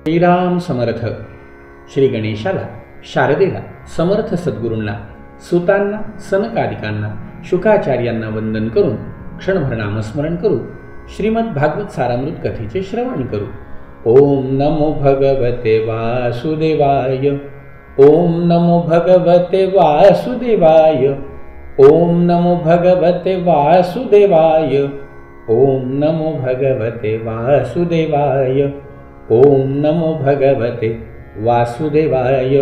श्रीराम समर्थ. श्री गणेशाला, शारदेला, समर्थ सद्गुरूंना, सुतांना, सनकादिकांना, शुकाचार्यांना वंदन करून क्षणभर नामस्मरण करू. श्रीमद भागवत सारामृत कथेचे श्रवण करू. ओम नमो भगवते वासुदेवाय. ओम नमो भगवते वासुदेवाय. ओम नमो भगवते वासुदेवाय. ओम नमो भगवते वासुदेवाय. ओम नमो भगवते वासुदेवाय.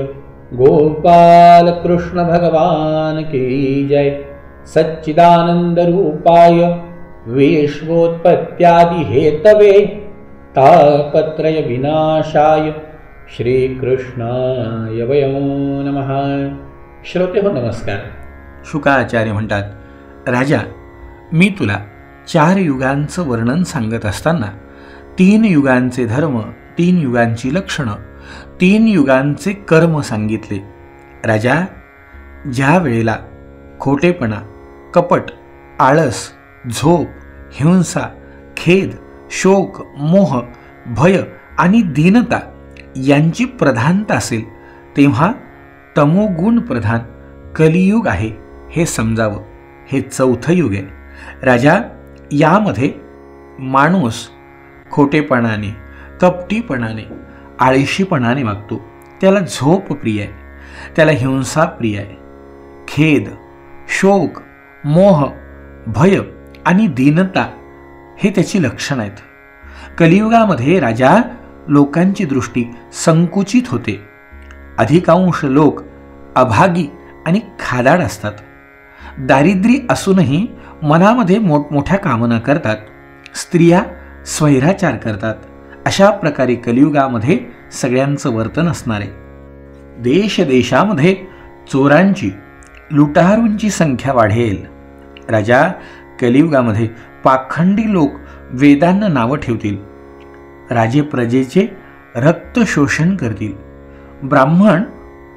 गोपाल कृष्ण भगवान की जय. सच्चिदानंद रूपाय विश्वोत्पत्त्यादि हेतवे तापत्रय विनाशाय श्रीकृष्णाय वयं नमः. श्रोते हो, नमस्कार. शुकाचार्य म्हणतात, राजा, मी तुला 4 युगांचं वर्णन सांगत असताना 3 युगांचे धर्म, 3 युगांची लक्षणं, 3 युगांचे कर्म सांगितले. राजा, ज्या वेळेला खोटेपणा, कपट, आळस, झोप, हिंसा, खेद, शोक, मोह, भय आणि दीनता यांची प्रधानता असेल, तेव्हा तमोगुण प्रधान कलियुग आहे हे समजावं. हे 4थं युग आहे. राजा, यामध्ये माणूस खोटेपणाने, कपटीपणाने, आळशीपणाने वागतो. त्याला झोप प्रिय आहे, त्याला हिंसा प्रिय आहे. खेद, शोक, मोह, भय आणि दीनता हे त्याची लक्षणं आहेत. कलियुगामध्ये राजा, लोकांची दृष्टी संकुचित होते. अधिकांश लोक अभागी आणि खादाड असतात. दारिद्र्य असूनही मनामध्ये मोठमोठ्या कामना करतात. स्त्रिया स्वैराचार करतात. अशा प्रकारे कलियुगामध्ये सगळ्यांचं वर्तन असणार आहे. देशदेशामध्ये चोरांची, लुटारूंची संख्या वाढेल. राजा, कलियुगामध्ये पाखंडी लोक वेदांना नावं ठेवतील. राजे प्रजेचे रक्त शोषण करतील. ब्राह्मण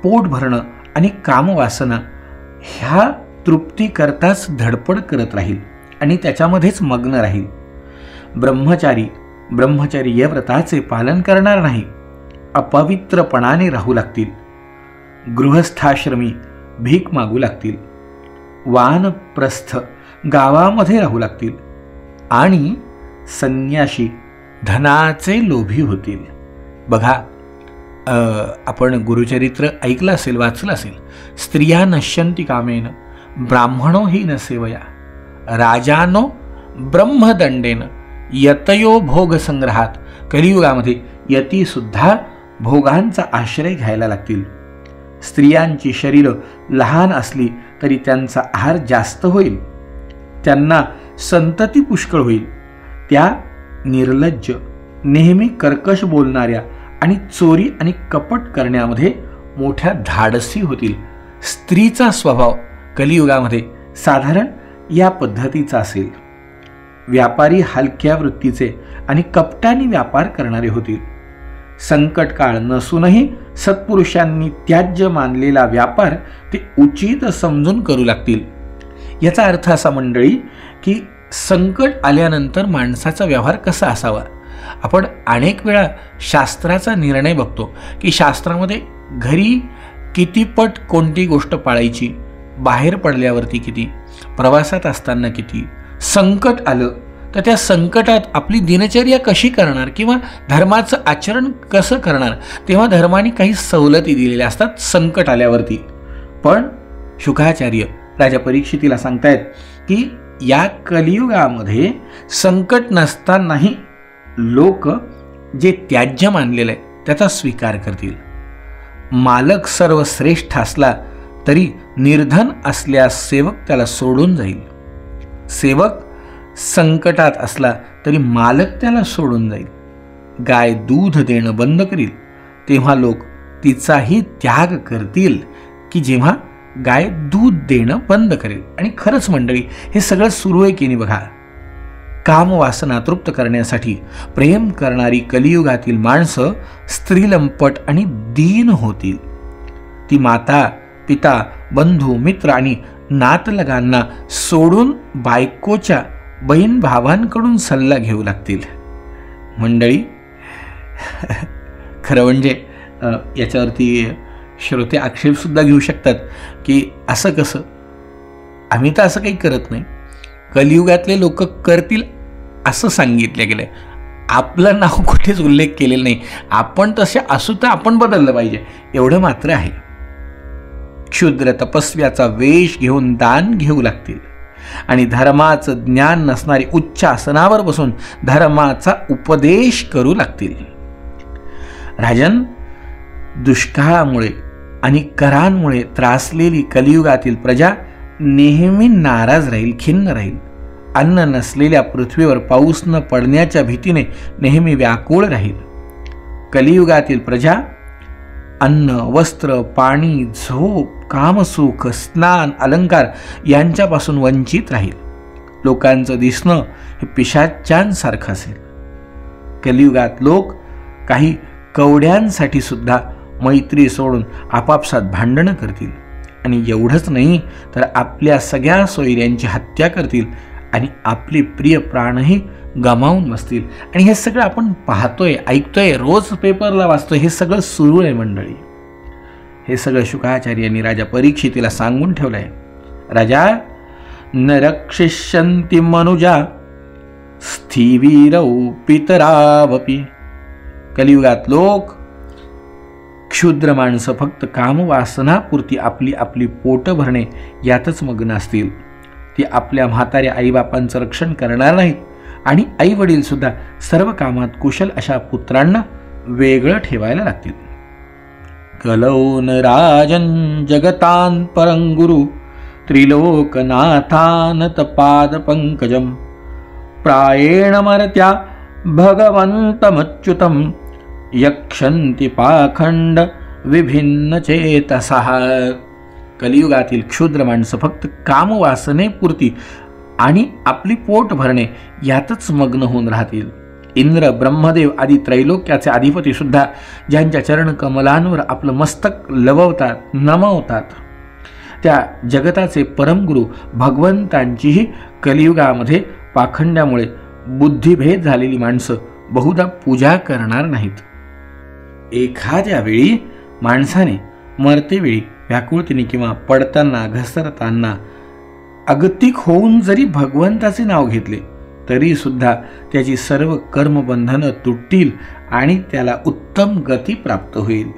पोट भरणं आणि कामवासना ह्या तृप्तीकरताच धडपड करत राहील आणि त्याच्यामध्येच मग्न राहील. ब्रह्मचारी या व्रताचे पालन करणार नाही, अपवित्रपणाने राहू लागतील. गृहस्थाश्रमी भीक मागू लागतील. वानप्रस्थ गावामध्ये राहू लागतील आणि संन्याशी धनाचे लोभी होतील. बघा, आपण गुरुचरित्र ऐकलं असेल, वाचलं असेल. स्त्रिया नश्यन्ति कामेन ब्राह्मणो हि न सेवया राजानो ब्रह्मदंडेन यतयो भोग संग्रहात. कलियुगामध्ये यती सुद्धा भोगांचा आश्रय घ्यायला लागतील. स्त्रियांची शरीरं लहान असली तरी त्यांचा आहार जास्त होईल. त्यांना संतती पुष्कळ होईल. त्या निर्लज्ज, नेहमी कर्कश बोलणाऱ्या आणि चोरी आणि कपट करण्यामध्ये मोठ्या धाडसी होतील. स्त्रीचा स्वभाव कलियुगामध्ये साधारण या पद्धतीचा असेल. व्यापारी हलक्या वृत्तीचे आणि कपटाने व्यापार करणारे होतील. संकट काळ नसूनही सत्पुरुषांनी त्याज्य मानलेला व्यापार ते उचित समजून करू लागतील. याचा अर्थ असा मंडळी, की संकट आल्यानंतर माणसाचा व्यवहार कसा असावा. आपण अनेक वेळा शास्त्राचा निर्णय बघतो की शास्त्रामध्ये घरी किती पट कोणती गोष्ट पाळायची, बाहेर पडल्यावरती किती, प्रवासात असताना किती. संकट आलं तर त्या संकटात आपली दिनचर्या कशी करणार किंवा धर्माचं आचरण कसं करणार, तेव्हा धर्माने काही सवलती दिलेल्या असतात संकट आल्यावरती. पण शुकाचार्य राजा परीक्षितीला सांगतायत की या कलियुगामध्ये संकट नसतानाही लोक जे त्याज्य मानलेलं आहे त्याचा स्वीकार करतील. मालक सर्वश्रेष्ठ असला तरी निर्धन असल्यास सेवक त्याला सोडून जाईल. सेवक संकटात असला तरी मालक त्याला सोडून जाईल. गाय दूध देणं बंद करील तेव्हा लोक तिचाही त्याग करतील की जेव्हा गाय दूध देणं बंद करेल. आणि खरंच मंडळी, हे सगळं सुरू आहे की नाही बघा. कामवासना तृप्त करण्यासाठी प्रेम करणारी कलियुगातील माणसं स्त्रीलंपट आणि दीन होतील. ती माता, पिता, बंधू, मित्र आणि नातलगांना सोडून बायकोच्या बहीण भावांकडून सल्ला घेऊ लागतील. मंडळी, खरं म्हणजे याच्यावरती श्रोते आक्षेपसुद्धा घेऊ शकतात की असं कसं, आम्ही तर असं काही करत नाही, कलियुगातले लोक करतील असं सांगितलं गेलं, आपलं नाव कुठेच उल्लेख केलेला नाही. आपण तसे असू तर आपण बदललं पाहिजे एवढं मात्र आहे. क्षुद्र तपस्व्याचा वेश घेऊन दान घेऊ लागतील आणि धर्माचं ज्ञान नसणारी उच्च आसनावर बसून धर्माचा उपदेश करू लागतील. राजन, दुष्काळामुळे आणि करांमुळे त्रासलेली कलियुगातील प्रजा नेहमी नाराज राहील, खिन्न राहील. अन्न नसलेल्या पृथ्वीवर पाऊस न पडण्याच्या भीतीने नेहमी व्याकुळ राहील. कलियुगातील प्रजा अन्न, वस्त्र, पाणी, झोप, कामसुख, स्नान, अलंकार यांच्यापासून वंचित राहील. लोकांचं दिसणं हे पिशाच्यांसारखं असेल. कलियुगात लोक काही कवड्यांसाठी सुद्धा मैत्री सोडून आपापसात भांडणं करतील आणि एवढंच नाही तर आपल्या सगळ्या सोयऱ्यांची हत्या करतील आणि आपले प्रिय प्राणही गमावून बसतील. आणि हे सगळं आपण पाहतोय, ऐकतोय, रोज पेपरला वाचतोय, हे सगळं सुरू आहे मंडळी. हे सगळं शुकाचार्यांनी राजा परीक्षितीला सांगून ठेवलंय. राजा, न रक्षिष्यन्ति मनुजा स्थिवीरौ पितरावपि. कलियुगात लोक क्षुद्र माणसं फक्त कामवासनापुरती आपली आपली पोटं भरणे यातच मग्न असतील. ती आपल्या म्हाताऱ्या आईबापांचं रक्षण करणार नाहीत आणि आई वडील सुद्धा सर्व कामात कुशल अशा पुत्रांना वेगळं ठेवायला लागतील. कलौन राजन जगतान परंगुरु त्रिलोकनाथानत पाद पंकजम प्रायेण मर्त्या भगवंतमच्युतम यक्षन्ति पाखंड विभिन्न चेतसः. कलियुगातील क्षुद्र माणसं फक्त कामवासनेपुरती आणि आपली पोट भरणे यातच मग्न होऊन राहतील. इंद्र, ब्रह्मदेव आदी त्रैलोक्याचे अधिपती सुद्धा ज्यांच्या चरणकमलांवर आपलं मस्तक लववतात, नमवतात, त्या जगताचे परमगुरु भगवंतांचीही कलियुगामध्ये पाखंड्यामुळे बुद्धिभेद झालेली माणसं बहुधा पूजा करणार नाहीत. एखाद्या वेळी माणसाने मरतेवेळी व्याकुळतेने किंवा पडताना, घसरताना अगतिक होऊन जरी भगवंताचे नाव घेतले तरी सुद्धा त्याची सर्व कर्मबंधनं तुटतील आणि त्याला उत्तम गती प्राप्त होईल.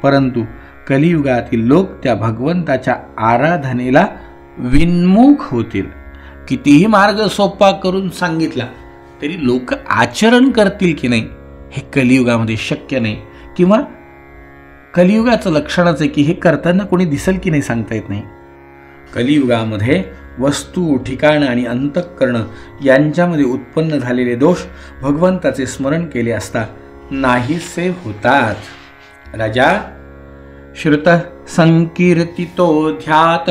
परंतु कलियुगातील लोक त्या भगवंताच्या आराधनेला विन्मुख होतील. कितीही मार्ग सोपा करून सांगितला तरी लोक आचरण करतील की नाही हे कलियुगामध्ये शक्य नाही, किंवा कलियुगाचं लक्षणच आहे की हे करताना कोणी दिसेल की नाही सांगता येत नाही. कलियुगामध्ये वस्तू, ठिकाण आणि अंतःकरण यांच्यामध्ये उत्पन्न झालेले दोष भगवंताचे स्मरण केले असता नाहीसे होतात. राजा, श्रुत संकीर्तितो ध्यात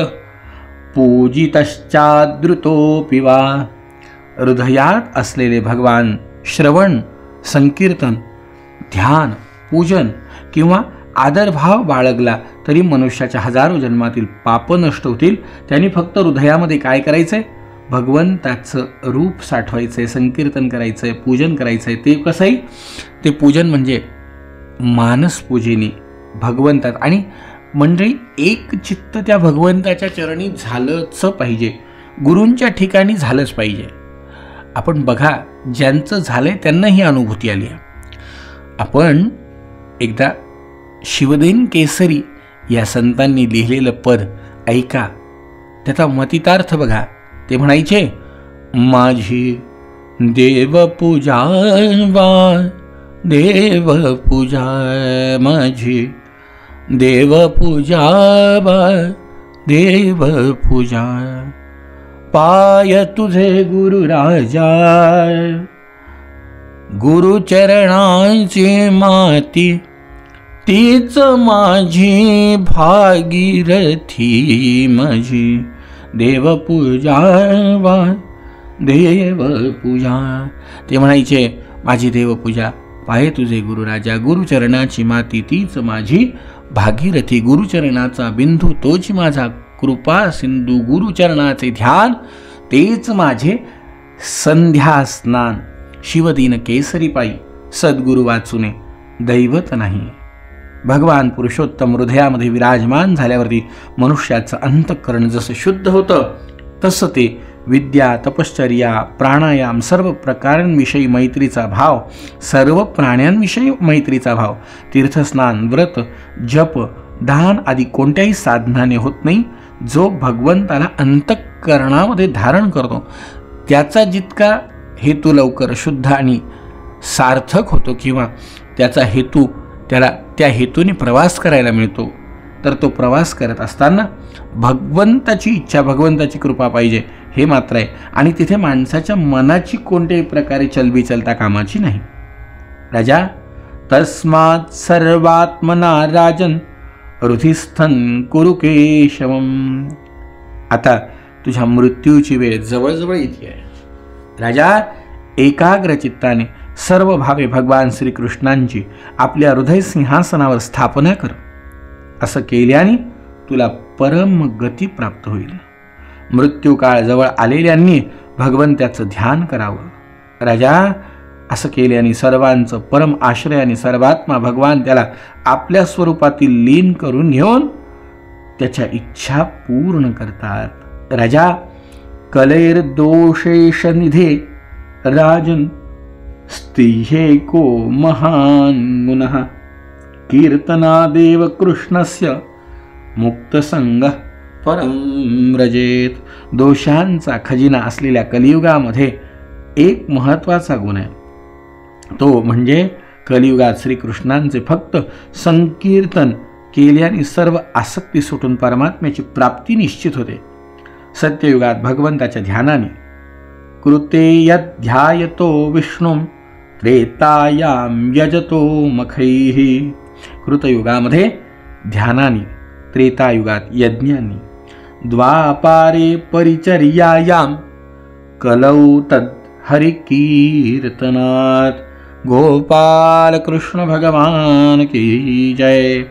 पूजितश्चादृतोऽपि वा. हृदयात असलेले भगवान श्रवण, संकीर्तन, ध्यान, पूजन किंवा आदरभाव बाळगला तरी मनुष्याच्या हजारो जन्मातील पाप नष्ट होतील. त्यांनी फक्त हृदयामध्ये काय करायचंय? भगवंताचं रूप साठवायचंय, संकीर्तन करायचंय, पूजन करायचंय. ते कसंही ते पूजन म्हणजे मानसपूजेनी भगवंतात, आणि मंडळी एक चित्त त्या भगवंताच्या चरणी झालंच पाहिजे, गुरूंच्या ठिकाणी झालंच पाहिजे. आपण बघा, ज्यांचं झालंय त्यांना ही अनुभूती आली आहे. आपण एकदा शिवदेन केसरी या संतांनी लिहिलेलं पद ऐका, त्याचा मतितार्थ बघा. ते म्हणायचे, माझी देवपूजा देवपूजा, माझी देवपूजा देवपूजा, पाय तुझे गुरु राजा, गुरुचरणाची माती तीच माझी भागीरथी, माझी देवपूजा देवपूजा. ते म्हणायचे, माझी देवपूजा पाय तुझे गुरुराजा, गुरुचरणाची माती तीच माझी भागीरथी, गुरुचरणाचा बिंदू तोच माझा कृपा सिंधू, गुरुचरणाचे ध्यान तेच माझे संध्या स्नान. शिवदीन केसरी पायी सद्गुरु वाचुने दैवत नाही. भगवान पुरुषोत्तम हृदयामध्ये विराजमान झाल्यावरती मनुष्याचं अंतःकरण जसं शुद्ध होतं तसं ते विद्या, तपश्चर्या, प्राणायाम, सर्व प्रकारांविषयी मैत्रीचा भाव, सर्व प्राण्यांविषयी मैत्रीचा भाव, तीर्थस्नान, व्रत, जप, दान आदी कोणत्याही साधनाने होत नाही. जो भगवंताला अंतःकरणामध्ये धारण करतो त्याचा जितका हेतू लवकर शुद्ध आणि सार्थक होतो किंवा त्याचा हेतू त्याला त्या हेतूने प्रवास करायला मिळतो, तर तो प्रवास करत असताना भगवंताची इच्छा, भगवंताची कृपा पाहिजे हे मात्र आहे. आणि तिथे माणसाच्या मनाची कोणत्याही प्रकारे चलबिचलता कामाची नाही. राजा, तस्मात् सर्वात्मना राजन हृदिस्थं कुरु केशवम्. आता तुझ्या मृत्यूची वेळ जवळजवळ येते आहे. राजा, एकाग्र चित्ताने सर्व भावे भगवान श्रीकृष्णांची आपल्या हृदय सिंहासनावर स्थापना कर. असं केल्याने तुला परम गती प्राप्त होईल. मृत्यूकाळ जवळ आलेल्यांनी भगवंताचं ध्यान करावं. राजा, असं केल्याने सर्वांचं परम आश्रय आणि सर्वात्मा भगवान त्याला आपल्या स्वरूपातील लीन करून घेऊन त्याच्या इच्छा पूर्ण करतात. राजा, कलेर दोषेश निधे राजन स्त्रिये को महान गुणः कीर्तनादेव कृष्णस्य मुक्तसंग परम व्रजेत. दोषांचा खजिना असलेल्या कलियुगामध्ये एक महत्त्वाचा गुण आहे, तो म्हणजे कलियुगात श्रीकृष्णांचे फक्त संकीर्तन केल्याने सर्व आसक्ती सुटून परमात्म्याची प्राप्ती निश्चित होते. सत्ययुगात भगवंताच्या ध्यानाने कृते यध्यायतो विष्णुं त्रेतायाम यजतो मखैः. कृतयुगामध्ये ध्यानाने, त्रेतायुगात यज्ञांनी, द्वापारे परिचर्यायाम कलौ तद हरिकीर्तनात. गोपाल कृष्ण भगवान की जय.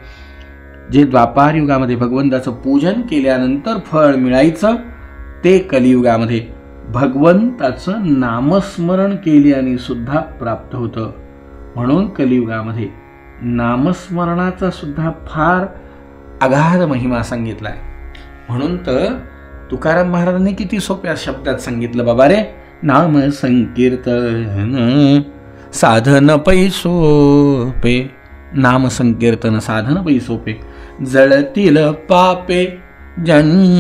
जे द्वापार युगामध्ये भगवंताचं पूजन केल्यानंतर फळ मिळायचं ते कलियुगामध्ये भगवंताचं नामस्मरण केल्याने सुद्धा प्राप्त होतं. म्हणून कलियुगामध्ये नामस्मरणाचा सुद्धा फार अगाध महिमा सांगितला आहे. म्हणून तर तुकाराम महाराजांनी किती सोप्या शब्दात सांगितलं, बाबा रे, नाम संकीर्तन साधन पैसोपे. नाम संकीर्तन साधन पैसोपे. जळतील पापे जन्मांतरीची.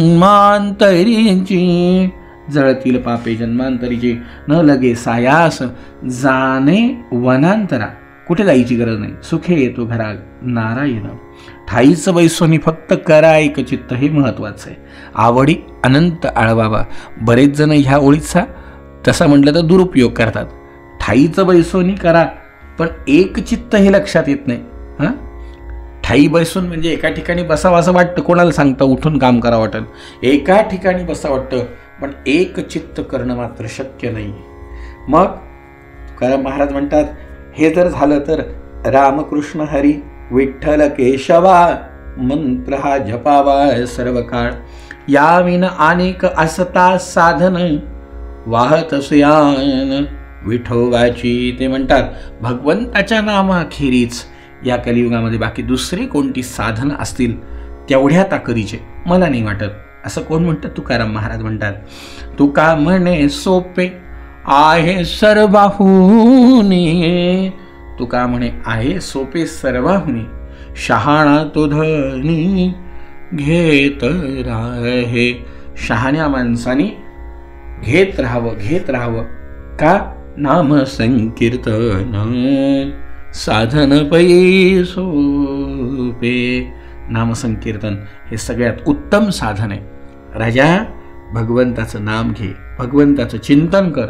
जळतील पापे जन्मांतरीची. न लगे सायास जाणे वनांतरा. कुठे जायची गरज नाही. सुखे येतो घरा नारायण. ठाईचं बैसोनी फक्त करा एक चित्त, हे महत्वाचं आहे. आवडी अनंत आळवावा. बरेच जण ह्या ओळीचा तसा म्हटलं तर दुरुपयोग करतात. ठाईचं बैसोनी करा पण एक चित्त हे लक्षात येत नाही. हां, ठाई बैसून म्हणजे एका ठिकाणी बसावं असं वाटतं. कोणाला सांगता उठून काम करा वाटतं. एका ठिकाणी बसा वाटतं पण एक चित्त करणं मात्र शक्य नाही. मग तुकाराम महाराज म्हणतात, हे जर झालं तर रामकृष्ण हरी विठ्ठल केशवा मंत्र हा जपावा सर्व काळ. याविन अनेक असता साधन वाहत सुयान विठोबाची. ते म्हणतात भगवंताच्या नामाखेरीज या कलियुगामध्ये बाकी दुसरे कोणती साधन असतील तेवढ्या ताकदीचे मला नाही वाटत. असं कोण म्हणतं? तुकाराम महाराज म्हणतात, तुका म्हणे सोपे आहे सर्वाहुनी. तुका म्हणे आहे सोपे सर्वाहुनी. शहाणा तो धनी घेत राहे. शहाण्या माणसाने घेत राहावं. का? नाम संकीर्तन साधन पै सोपे. नामसंकीर्तन हे सगळ्यात उत्तम साधन आहे. राजा, भगवंताचं नाम घे, भगवंताचं चिंतन कर,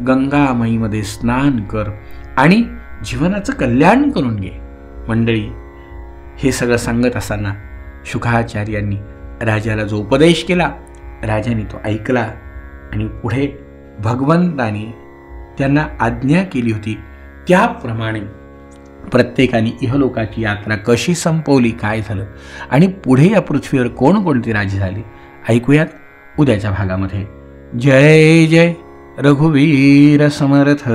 गंगामाईमध्ये स्नान कर आणि जीवनाचं कल्याण करून घे. मंडळी, हे सगळं सांगत असताना शुकाचार्यांनी राजाला जो उपदेश केला, राजाने तो ऐकला आणि पुढे भगवंताने त्यांना आज्ञा केली होती त्याप्रमाणे प्रत्येकाने इहलोकाची यात्रा कशी संपवली, काय झालं आणि पुढे या पृथ्वीवर कोणकोणते राजे झाले ऐकूयात उद्याच्या भागामध्ये. जय जय रघुवीर समर्थ.